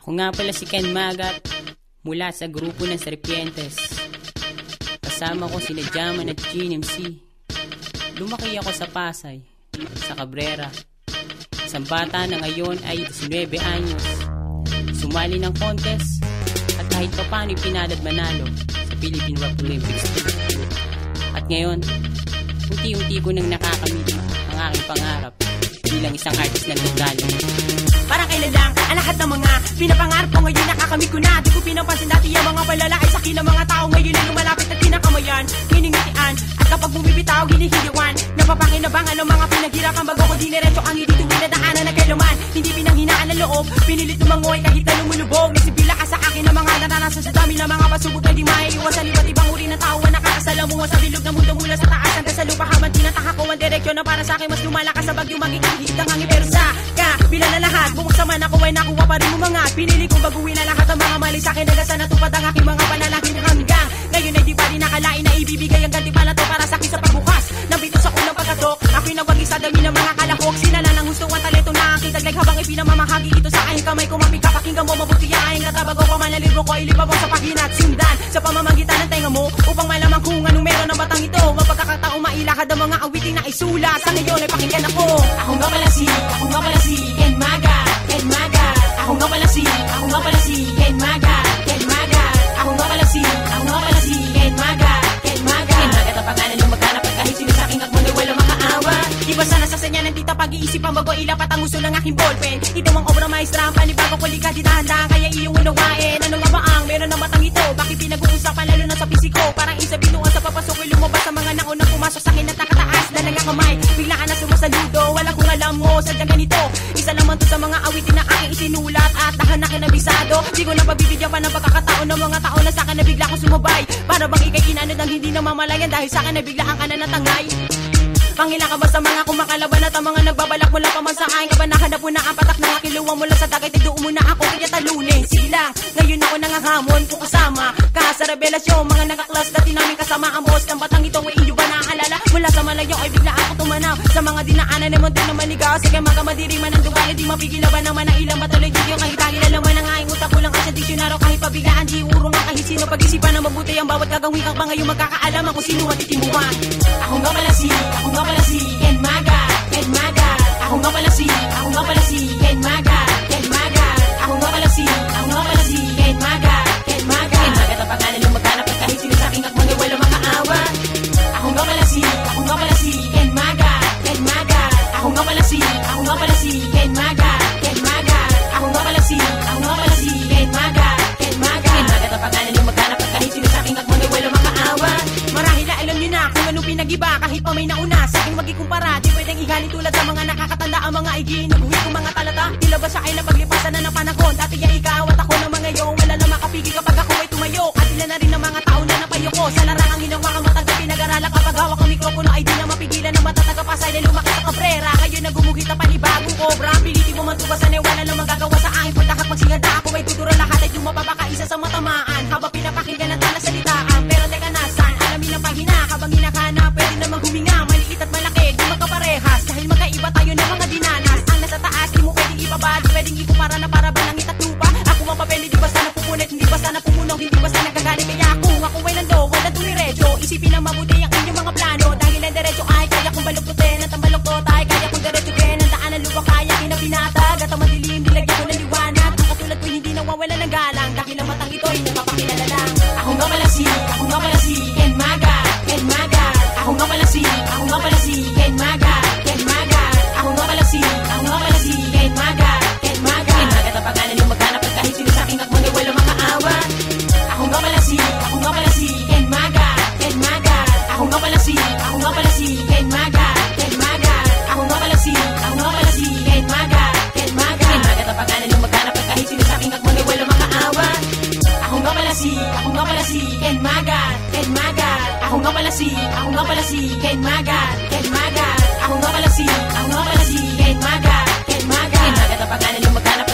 Ako nga pala si Ken Magat mula sa grupo ng Serpientes. Kasama ko sina Jaman at GNMC. Lumaki ako sa Pasay, sa Cabrera. Isang bata na ngayon ay 19 anyos. Sumali ng contest at kahit pa paano'y pinalad manalo sa Philippine Rock Olympics. At ngayon, unti-unti ko nang nakakamit ang aking pangarap bilang isang artist na nagdalo. Parang kailan lang ang lahat ng mga pinapangarap ko ngayon nakakamit ko na. Di ko pinapansin dati ang mga palalaki sa akin ng mga tao ngayon ay lumalapit at kinakamayan, hiningitian. At kapag bumibitaw, hinihiliwan. Napapakinabangan ng mga pinaghirapan bago ko diniretso ang hindi tuwinadaanan na kailaman. Hindi pinanghinaan ng loob, pinilit tumangoy kahit na lumulubog. Nasibila ka sa akin ng mga naranasan sa dami ng mga pasubok na di maiiwasan. Iba't ibang uri ng tao na nakakasalamuha sa bilog ng mundo mula sa taas hanggang sa lupa. Habang tinatahak ko ang direksyon na para sa akin mas lumalakas sa bagyo maging ang hihit ang hangin. Pero sa kabila na lahat, buksan man ako ay nakuha pa rin umangat. Pinili kong baguhin na lahat ang mga mali sa akin hanggang sa natupad ang aking mga panalangin hanggang ngayon ay di pa rin nakalain na ibibigay ang gantimpala to para sa akin sa pagbukas ng bito sa unang pagkatok. Ako'y nawagi sa dami ng mga kalahok. Sinala ng gusto ang talento na aking taglag habang ipinamamahagi ito sa aking kamay ko. Mapika pakinggan mo mabuti ang katabago ko man na libro ko ilibabang sa pagina at sundan sa pamamagitan ng tenga mo upang malaman kung anong meron ng batang ito. Mapagkakataong mailakad ang mga awiting na isula. Sa ngayon ay pakinggan ako. Ako nga pala si Ken Magat, Ken Magat. Ako nga pala si Ken Magat, Ken Magat. Ako nga pala si Ken Magat, Ken Magat. Ken Magat ang pangalan ng maghanap at kahit sino sa aking akmang ay walang makaawa. Iba sana sa sanya ng tita pag-iisip ang bago ilapat ang uso ng aking ballpen. Ito ang obra maestra ang panibago ko likha di dahan-dahan kaya iyong unawain. Ano nga ba ang meron ng matang ito? Bakit pinag-uusapan lalo na sa pisiko? Parang isa binuan sa papasok ay lumabas sa mga naunang pumasok sa akin at nakataas na nangakamay. Biglaan na sumasaludo, wala kong alam mo sadyang ganito. Isa naman to sa mga awitin na aking isinulat at tahan na kinabisado. Di ko na pabibigyan pa ng pagkakataon ng mga tao na sa akin na bigla ko sumabay. Para bang ikay inanod ang hindi namamalayan dahil sa akin na biglaan ka na natangay. Pangila ka ba sa mga kumakalaban at ang mga nagbabalak mula pa man sa aking kabanahan na puna ang patak ng aking luwang mula sa dagat. Doon muna ako kaya talunin sila. Ngayon ako nangahamon kung kasama ka sa revelasyon. Mga nagaklas dati namin kasama ang boss ng batang ito ay inyo ba naaalala? Mula sa malayo ay bigla ako tumanaw sa mga dinaanan naman din na maligaw. Sige magamadiriman ng dugali di mapigilaban naman ang ilang matuloy dito. Kahit dahil naman ang aking utak kulang ka sa diksyonaryo. Kahit pabiglaan di urong nga kahit sino pag-isipan na mabuti ang bawat gagawin kang pa ngayon magkakaalam kung sino ang titimuhan. Ako nga pala si Ken Magat, Ken Magat. Ako nga pala si Ken Magat, Ken Magat. Ako nga pala si Ken Magat, Ken Magat. Ken Magat ang pangalan ng maghanap at kahit sino sa aking akmang ay walang makaawa. Ako nga pala si Ken Magat, Ken Magat. Ako nga pala si Ken Magat, Ken Magat. Ako nga pala si Ken Magat, Ken Magat. Ken Magat ang pangalan ng maghanap at kahit sino sa aking akmang ay walang makaawa. Marahil na alam niyo na kung ano pinag-iba kahit pa may nauna sa aking magikumpara. Di pwedeng igali tulad sa mga nakakatanda ang mga iginubuhi kong mga talata. Tila ba siya ay napaglipasan na ng panahon? Dati ay ikaw at ako ng mga iyong wala na makapigil kapag ako ay tumayo. At ilan na rin ng mga tao na napayo ko sa larangang hinawa kang matagal pinag-aralan. Kapag hawak ang mikropono ay di na mapigilan ng matatagapasay na lumaki sa Cabrera. Kayo na gumuhit na panibagong obra. Pilitin mo man tubasan ay wala na magagawa sa aking pagdakat. Magsinganda ako ay tuturo lahat ay dumapapakaisa sa matamaan. Habang pinapakinggan ng talasalitaan. Pero teka nasan, alamin ang pahina. Kabang hinakana, pwede namang huminga. Maliit at malaki, di magkaparehas. Dahil magkaiba tayo ng mga dinanas. Ang nasa taas, di mo pwedeng ibaba. Di pwedeng ikumpara na para ba langit at lupa. Ako ang papel, di basta napupunit. Hindi basta napumunong, hindi basta nagagalit. Kaya ako ay nandoon, wala dumiretso. Isipin ang mabuti ang inyong mga plano. Dahil ang diretso ay kaya kong baluktutin. At ang baluktot ay kaya kong diretso din. Ang daan ng lupa kaya kinapinatag. At ang madilim, nilagyan ko ng liwanag. Ang katulad ko hindi nawawala ng galang. Dahil ang matang ito ay napapakilala lang. Ako nga pala si Ken Magat, Ken Magat. Ako nga pala si Ken Magat, Ken Magat. Ako nga pala si Ken Magat, Ken Magat. Ken Magat ang pangalan ng maghanap at kahit sino sa aking akmang ay walang makaawa. Ako nga pala si Ken Magat, Ken Magat. Ako nga pala si Ken Magat, Ken Magat. Ako nga pala si Ken Magat, Ken Magat. Ken Magat ang pangalan ng maghanap at kahit sino sa aking akmang ay walang makaawa. Ako nga pala si Ken Magat, Ken Magat. Ako nga pala si Ken Magat, Ken Magat. Ako nga pala si Ken Magat, Ken Magat. Ken Magat ang pangalan ng maghanap